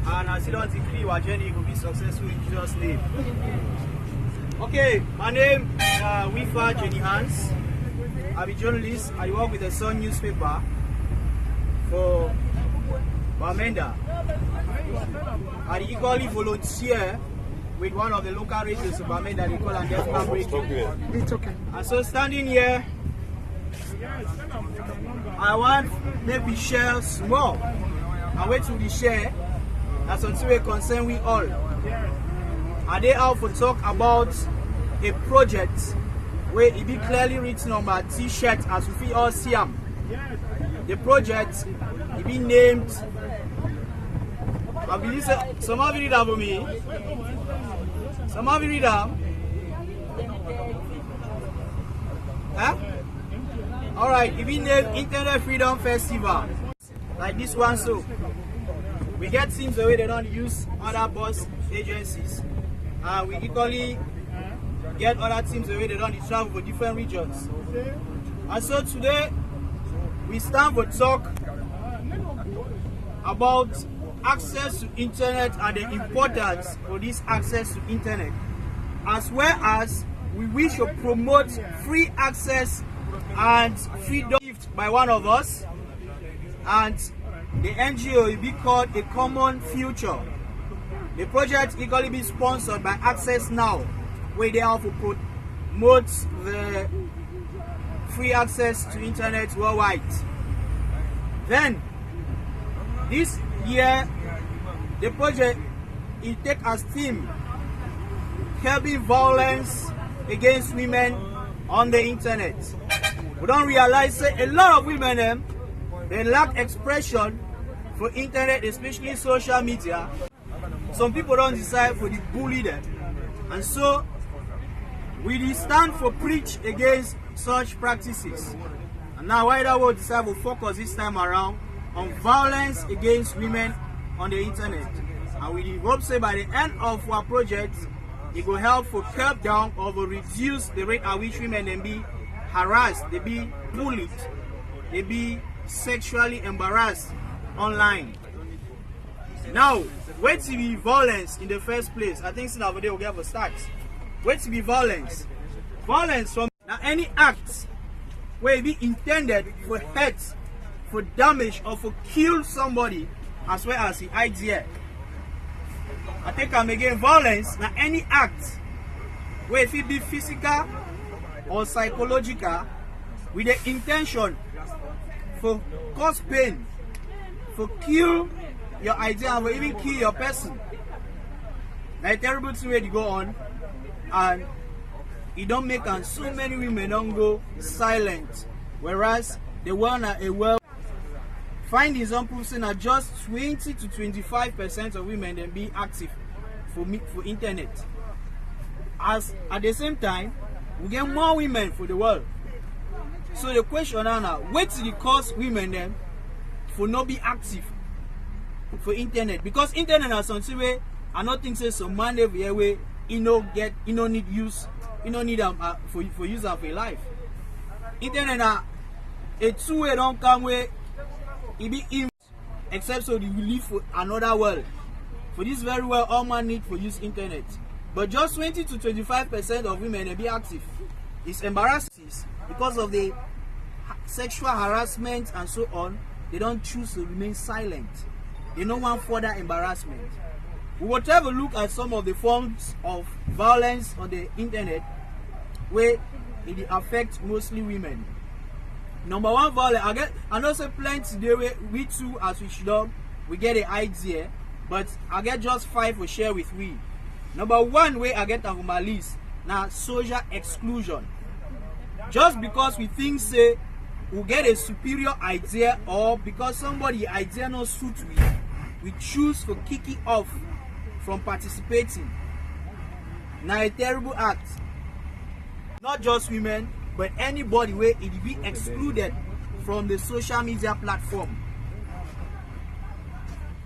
and as you don't decree our journey will be successful in Jesus' name. Okay, my name is Wifa Jenny Hans. I'm a journalist. I work with the Sun newspaper for Bamenda. I equally volunteer with one of the local radios of Bamenda, they call and It's okay. And so standing here, I want maybe share small. I wait to the share. That's something we concern we all. Are they out for talk about a project where it be clearly written on my t-shirt as we all see them. The project it be named. I believe some of you read that for me. Some of you read that. Huh? Alright, it be named Internet Freedom Festival. Like this one, so we get teams the way they don't use other bus agencies. We equally get other teams the way they don't travel for different regions. And so today we stand for talk about access to internet and the importance for this access to internet, as well as we wish to promote free access and freedom by one of us, and the NGO will be called A Common Future. The project equally be sponsored by Access Now, where they have to promote the free access to internet worldwide. Then this year the project will take as theme curbing violence against women on the internet. We don't realize that a lot of women they lack expression for internet, especially social media. Some people don't decide for the bully them, and so we stand for preach against such practices. And now why that will decide to focus this time around on violence against women on the internet. And we hope say by the end of our project it will help for curb down or will reduce the rate at which women then be harassed, they be bullied, they be sexually embarrassed online. Now, where to be violence in the first place? I think so over there will get a start. Where to be violence? Violence from now any act where it be intended for hurt, for damage, or for kill somebody, as well as the idea. I think I'm again violence now any act where if it be physical or psychological with the intention for cause pain, for kill your idea, or even kill your person. Now a terrible thing where you go on, and it don't make and so many women don't go silent, whereas the one are a well findings on proof saying that just 20 to 25% of women then be active for internet. As at the same time, we get more women for the world. So the question now, what is the cause women then for not be active for internet? Because internet has something way I not think say some man every way need use, need for use of a life. Internet a two-way don't come where it be in except so we live for another world. For this very well all man need for use internet. But just 20 to 25% of women be active. It's embarrassing because of the sexual harassment and so on. They don't choose to remain silent. They don't want further embarrassment. We will have a look at some of the forms of violence on the internet where it affects mostly women. Number one violence, I know say plenty there where we too as we should have, we get an idea, but I get just 5 to share with we. Number one way I get on my list now social exclusion. Just because we think say we get a superior idea, or because somebody idea not suit we choose to kick it off from participating. Now a terrible act. Not just women, but anybody where it be excluded from the social media platform.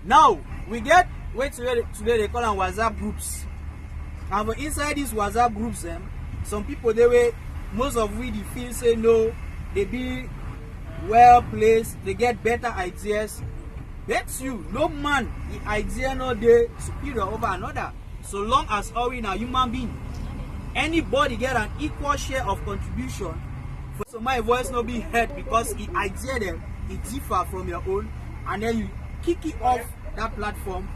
Now we get where today they call them WhatsApp groups. And inside these WhatsApp groups, some people they way most of we feel say no, they be well placed, they get better ideas, Bet you, no man, the idea no dey superior over another. So long as all we are human being, anybody get an equal share of contribution. So my voice no be heard because the idea them it differ from your own, and then you kick it off that platform,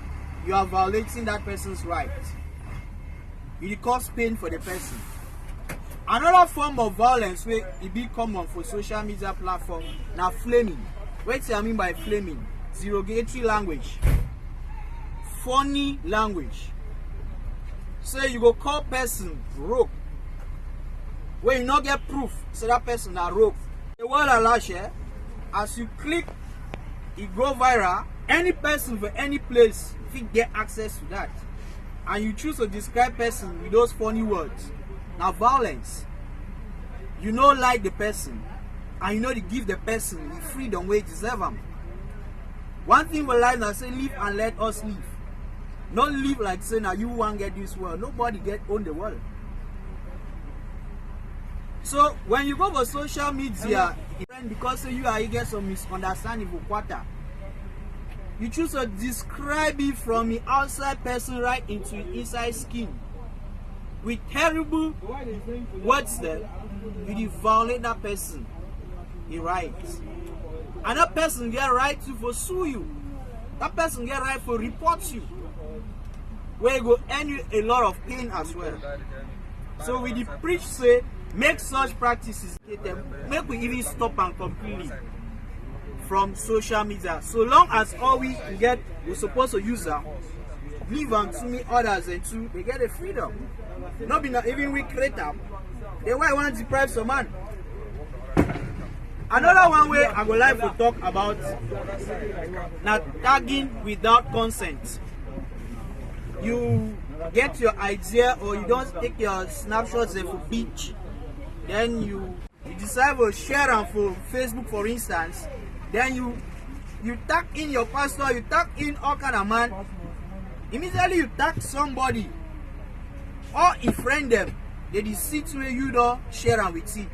you are violating that person's right. It cause pain for the person. Another form of violence where it be common for social media platform now flaming. What I mean by flaming? Derogatory language, funny language. So you go call person rope when you not get proof, so that person a rope. The word alash, as you click, it go viral. Any person for any place fit get access to that, and you choose to describe person with those funny words. Now violence. You know like the person, and you know to give the person the freedom where he deserve them. One thing we like now say live and let us live. Not live like say now you want get this world. Nobody get own the world. So when you go for social media, because you are you get some misunderstanding for quarter, you choose to describe it from the outside person right into inside skin with terrible words. Then you violate that person, the rights. And that person get right to pursue you. That person get right to report you, where you go earn you a lot of pain as well. So we the preach say make such practices, make we even stop and completely from social media. So long as all we get, we're supposed to use them, leave them to me others and to they get the freedom. Not be not even we create them. They why want to deprive some man. Another one way I would like to talk about now tagging without consent. You get your idea or you don't take your snapshots for beach, then you decide to share them for Facebook for instance, then you tag in your pastor, you tag in all kind of man, immediately you tag somebody or a friend them, they see where you don't share them with you.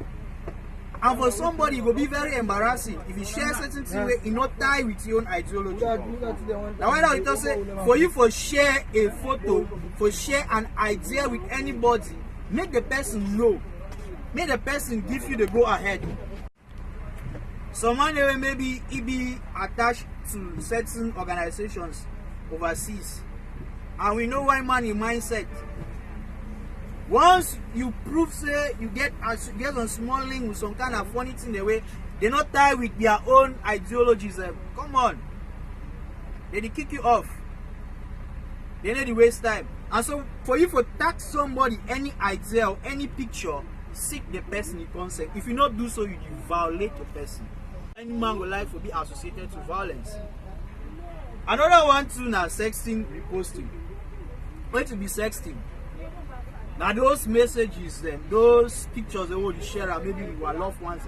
And for somebody, it will be very embarrassing if you share certain things where you not tie with your own ideology. Now, why don't you say for you for share a photo, for share an idea with anybody, make the person know, make the person give you the go ahead. Someone maybe he be attached to certain organizations overseas, and we know why money mindset. Once you prove say you get on small link with some kind of funny thing the way they not tie with their own ideologies, come on, they kick you off. They need to waste time. And so for you to tag somebody any idea or any picture, seek the person in consent. If you not do so, you violate the person. Any man will like to be associated to violence. Another one too now sexting, reposting. Going to be sexting. Now those messages, those pictures they will share maybe with our loved ones,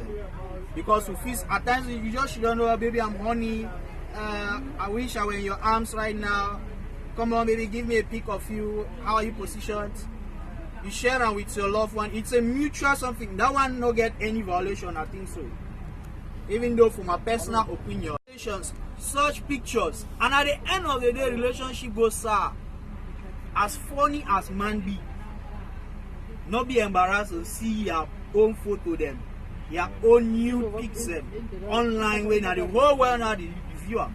because we feel at times you just don't know, baby I'm horny, I wish I were in your arms right now, come on baby give me a pic of you, how are you positioned? You share them with your loved one, it's a mutual something, that one no get any violation, I think so. Even though from my personal opinion, such pictures, and at the end of the day relationship goes sour. As funny as man be, not be embarrassed to see your own photo them, your own new pics them online when the whole world now the viewer,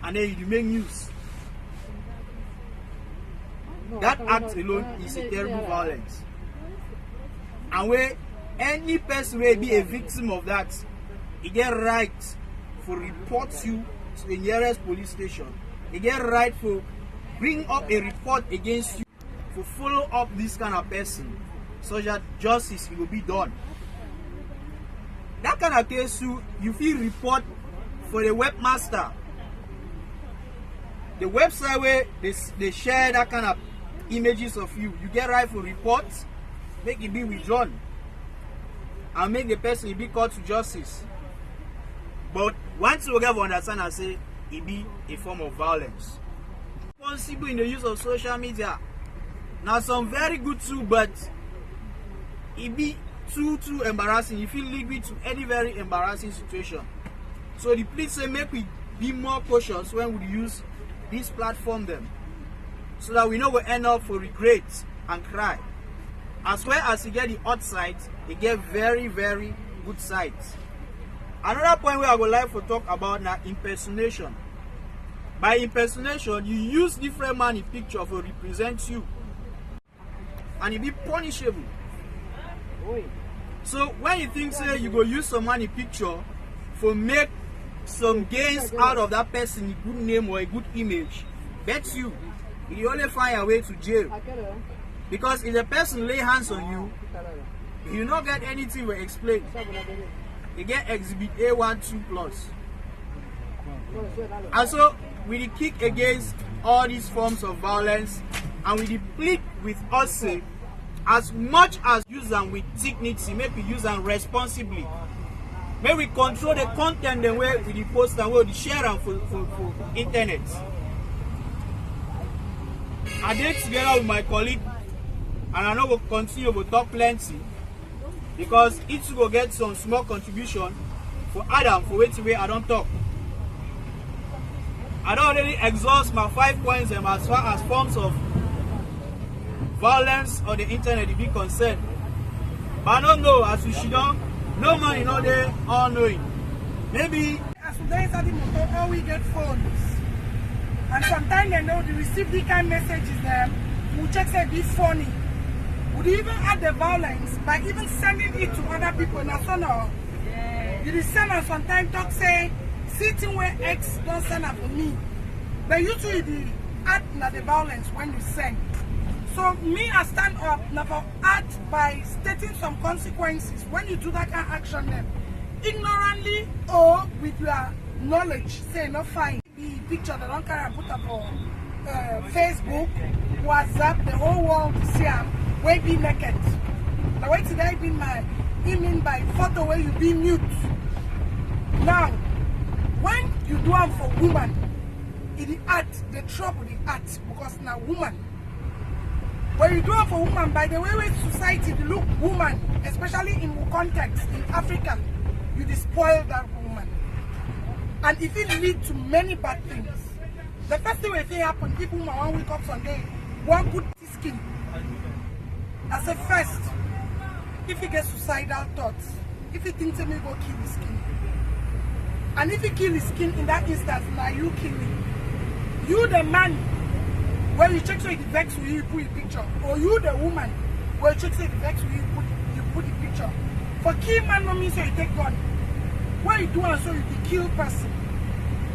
and then you make news. That act alone is a terrible violence. And where any person will be a victim of that, he get right for report you to the nearest police station. He get right for bring up a report against you, for follow up this kind of person, so that justice will be done. That kind of case you feel report for the webmaster. The website where they share that kind of images of you, you get right for reports, make it be withdrawn, and make the person be called to justice. But once you get to understand and say it be a form of violence. Responsible in the use of social media. Now some very good too, but it be too embarrassing. You feel lead me to any very embarrassing situation. So the police say make we be more cautious when we use this platform them, so that we know we end up for regret and cry. As well as you get the hot side, you get very, very good sides. Another point where I would like to talk about now impersonation. By impersonation, you use different man in picture to represent you, and it be punishable. So when you think say you go use some man in picture for make some gains out of that person, a good name or a good image, bet you only find a way to jail. Because if the person lay hands on you, you not get anything to explain. You get exhibit A12 plus. And so we kick against all these forms of violence, and we plead with us say, as much as use them with dignity, maybe use them responsibly. May we control the content the way we post and we share them for internet. I did together with my colleague, and I know we'll continue to talk plenty, because each will get some small contribution for Adam for waiting way I don't talk. I don't really exhaust my 5 points as far as forms of violence on the internet to be concerned. But I don't know, as we should know, no man in all day all knowing. Maybe as today is at the motor, all we get phones. And sometimes they know they receive the kind of messages there, we check say be funny. Would even add the violence by even sending it to other people in a son or you send us sometimes talk say sitting where X don't send up for me. But usually the add the violence when you send. So me I stand up never act by stating some consequences when you do that kind of action them. Ignorantly or with your knowledge, say no fine. The picture that don't carry and put up on Facebook, WhatsApp, the whole world to see them where be naked. The way today be my mean by photo where you be mute. Now, when you do them for woman, it the art, the trouble the art because now woman. When you do it for woman, by the way society look woman, especially in context in Africa, you despoil that woman. And if it leads to many bad things, the first thing will happen if woman one wake up Sunday, one good skin. As a first, if he gets suicidal thoughts, if he thinks he may go kill his skin. And if he kill his skin in that instance, now you kill him. You the man, where you check so it vex with you put the picture. Or you the woman, where you check so it vex with you put the picture. For kill man no means so you take gun. What you do and so you kill person.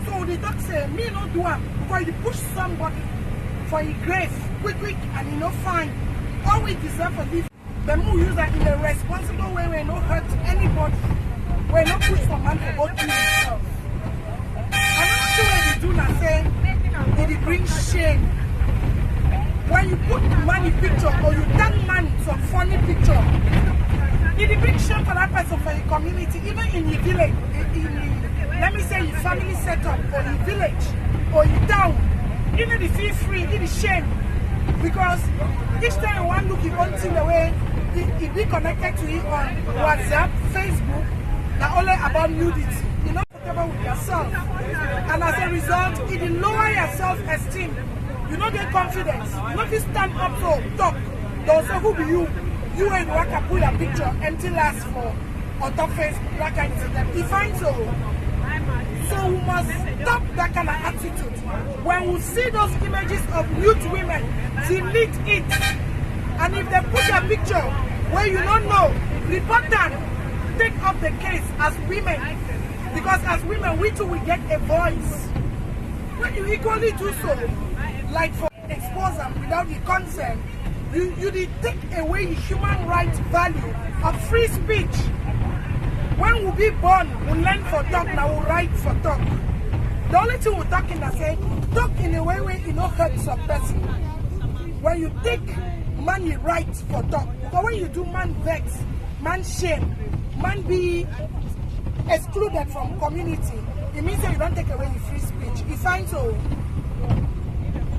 So the doctor say, me no do am because you push somebody for a grave, quick, and you no find. All we deserve for this. The more use that in a responsible way, we no hurt anybody. We no push for man for both kill himself. Another thing we do now say, it brings shame. When you put money picture or you tag man some funny picture, it brings shame for that person, for your community, even in your village, let me say your family setup, or your village, or your town. Even if you feel free, it is shame. Because each time you want to look your own thing the way, it be connected to it on WhatsApp, Facebook, not only about nudity. You know, whatever with yourself. And as a result, it will lower your self-esteem. You don't get confidence. You don't just stand up to talk. Don't say who be you. You ain't work and put a picture empty last for on top Facebook, that kind of thing. He finds so. So we must stop that kind of attitude. When we see those images of nude women, delete it. And if they put a picture where you don't know, report them. Take up the case as women. Because as women, we too will get a voice. When you equally do so, like for expose them without the consent, you did take away the human rights value of free speech. When we be born, we learn for talk, now we write for talk. The only thing we're talking is say, talk in a way where you don't hurt some person. When you take money rights for talk, but when you do man vex, man shame, man be excluded from community, it means that you don't take away the free speech. It finds so.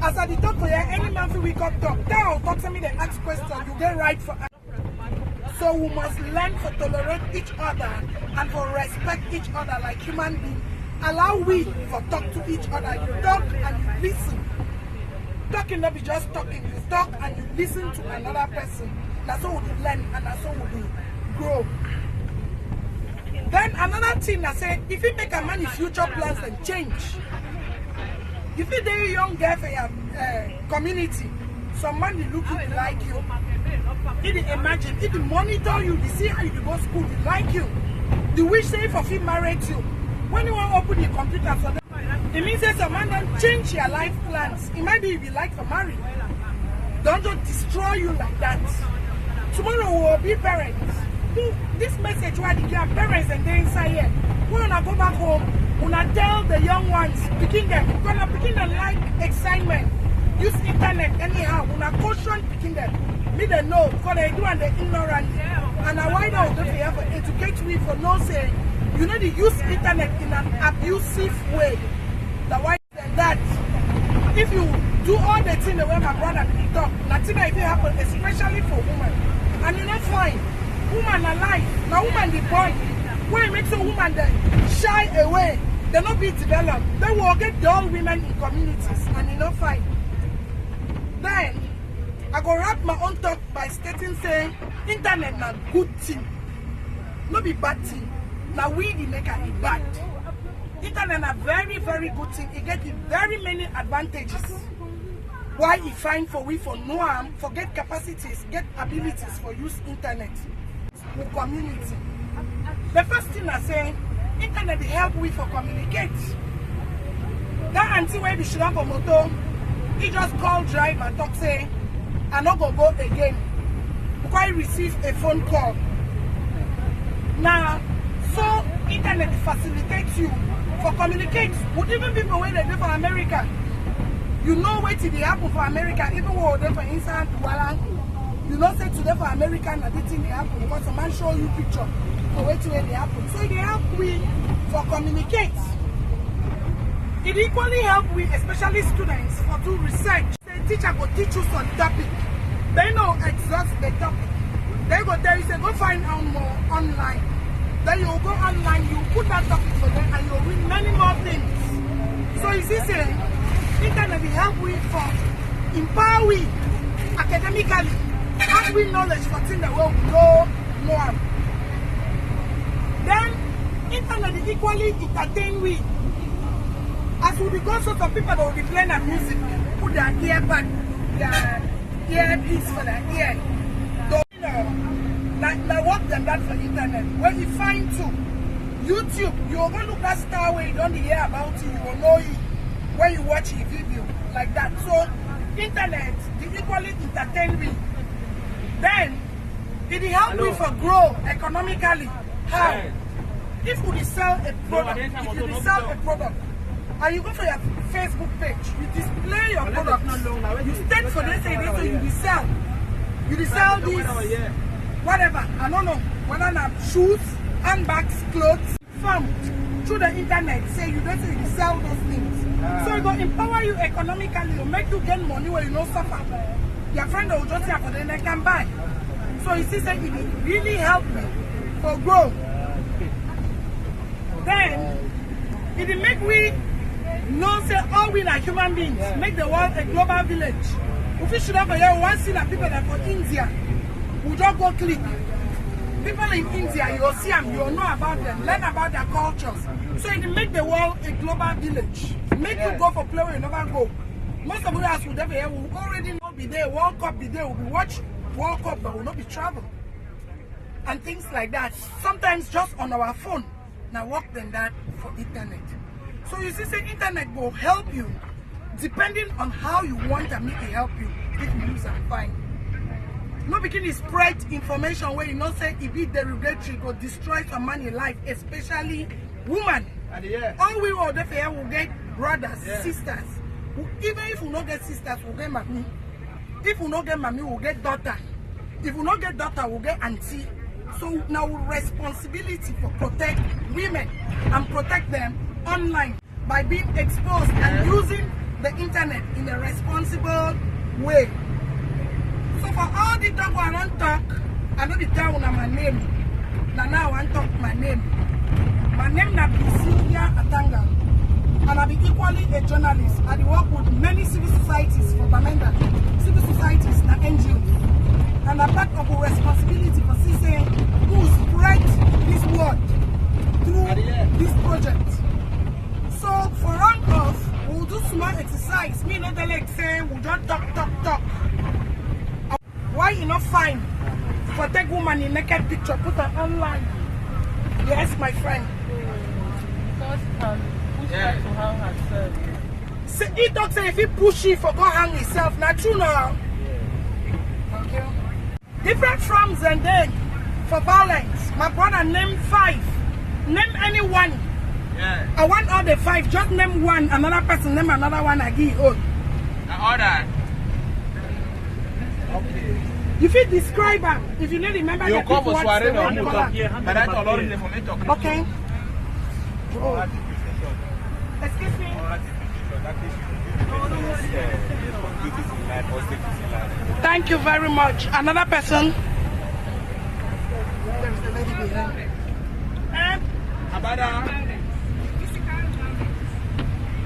As I talk for you, any man who wake up talk, talk to me, they ask questions, you get right for. So we must learn to tolerate each other and to respect each other like human beings allow we for talk to each other. You talk and you listen. Talking not be just talking. You talk and you listen to another person. That's how we learn and that's how we grow. Then another thing I say, if you make a man in future plans, then change. If you are a young girl for your community, some man is looking to like you. If they imagine, if they monitor you, they see how you go to school, they like you. They wish say if you married you. When you want to open your computer for them, it means that some man don't change your life plans. It might be if you like for marriage. Don't just destroy you like that. Tomorrow we will be parents. This message why they give parents and they inside here. When I go back home, when I tell the young ones, picking them like excitement, use internet anyhow. When I caution picking them, me they know because they do and they ignorant. And I why now they have to educate me for no say. You know they use internet in an abusive way. The why that if you do all the things the way my brother talk, nothing if it happen, especially for women. And you're not fine. Woman alive, now woman the boy. When it makes a woman then shy away, they not be developed. They will get dull women in communities and you not fine. Then I go wrap my own talk by stating saying internet na good thing. Not be bad thing. Now we the make it bad. Internet a very, very good thing. It gets very many advantages. Why it fine for we for no harm, for get capacities, get abilities for use internet with community. The first thing I say, internet help we for communicate. That auntie where we should have a motor, he just call driver talk say, I not go again. Because I receive a phone call. Now, so internet facilitates you for communicate with even people when they do for America. You know what it happen for America, even when they for inside Kuala. You know say today for America and the thing they happen because a man show you picture for where they happen. So they help we for communicate. It equally help we, especially students, for do research. The teacher will teach you some topic. They know exhaust the topic. They go there, you say go find out more online. Then you go online, you put that topic for them and you'll read many more things. So is this saying internet will help we for empower we academically, have we knowledge for things that will know more. Then internet will equally entertain we. As we go so some people that will be playing their music, put their earbud, their earpiece for their ear. Now work than that for internet. When you find too, YouTube, you will go look at star where you don't hear about it, you will know it when you watch a video like that. So internet, the equally entertain me. Then it help me for grow economically. How? If you sell a product, and you go for your Facebook page, you display your product, you state for this say so you sell this, whatever, I don't know, whether it's shoes, handbags, clothes, found through the internet, say you don't say you sell those things. So it will empower you economically, it will make you get money where you don't suffer. Your friend will just say for them they can buy. So you see that it really help me for growth. Then it will make we know say all we like human beings, make the world a global village. If we should have a year, one see that people that for India, we just go click. People in India, you'll see them, you'll know about them, learn about their cultures. So it make the world a global village. Make you go for play where you never go. Most of us will never will already know be there, World Cup be there, we'll be watch World Cup, but will not be travel. And things like that. Sometimes just on our phone. Now work than that for internet. So you see, say internet will help you depending on how you want to make it help you. If you use and fine. No begin to spread information where you not say it be derogatory or destroy some money life, especially women. All we will definitely will get brothers, sisters. Even if we not get sisters, we'll get mommy. If we not get mommy, we'll get daughter. If we not get daughter, we'll get auntie. So now responsibility for protect women and protect them online by being exposed and using the internet in a responsible way. So for all the talk I want to talk, I know the town my name. Now I want to talk my name. My name is Cynthia Atanga, and I be equally a journalist. I work with many civil societies for Bamenda, civil societies and NGOs. And I'm part of a responsibility for CCA who spread this word through this project. So for round off, we'll do small exercise. Me not the like say we don't talk. Why you not fine for take woman in naked picture, put her online? Yes, my friend. Because push her to hang herself. Say, he talk say if he push it for go hang himself, not true now. Thank you. Different forms and then for violence. My brother named 5. Name anyone. Yeah. I want all the 5. Just name one. Another person name another one. I give you. Order. Okay. You feel describe them. If you don't remember the people what's the one you call her. Okay. Oh. Excuse me. Thank you very much. Another person. There's the lady behind.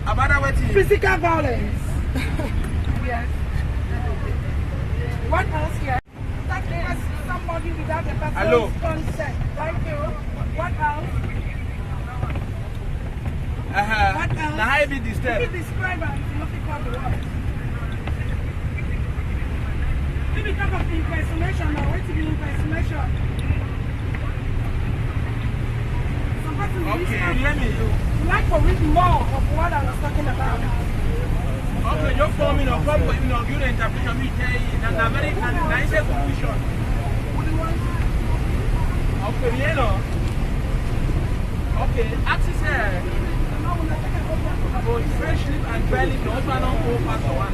Abada what is? Physical violence. Yes. What else here? That somebody without a person's consent. Thank you. What else? What else? Now how you be disturbed? If you describe it, you look at the word. Maybe talk of impersonation or what to be impersonation. Some person you like to read more of what I was talking about. Okay, you're forming a problem, you know, you interpretation, you say, that's a very nice conclusion. Okay, you know. Okay, access here. For fresh lip and dry lip, the husband don't go past the one.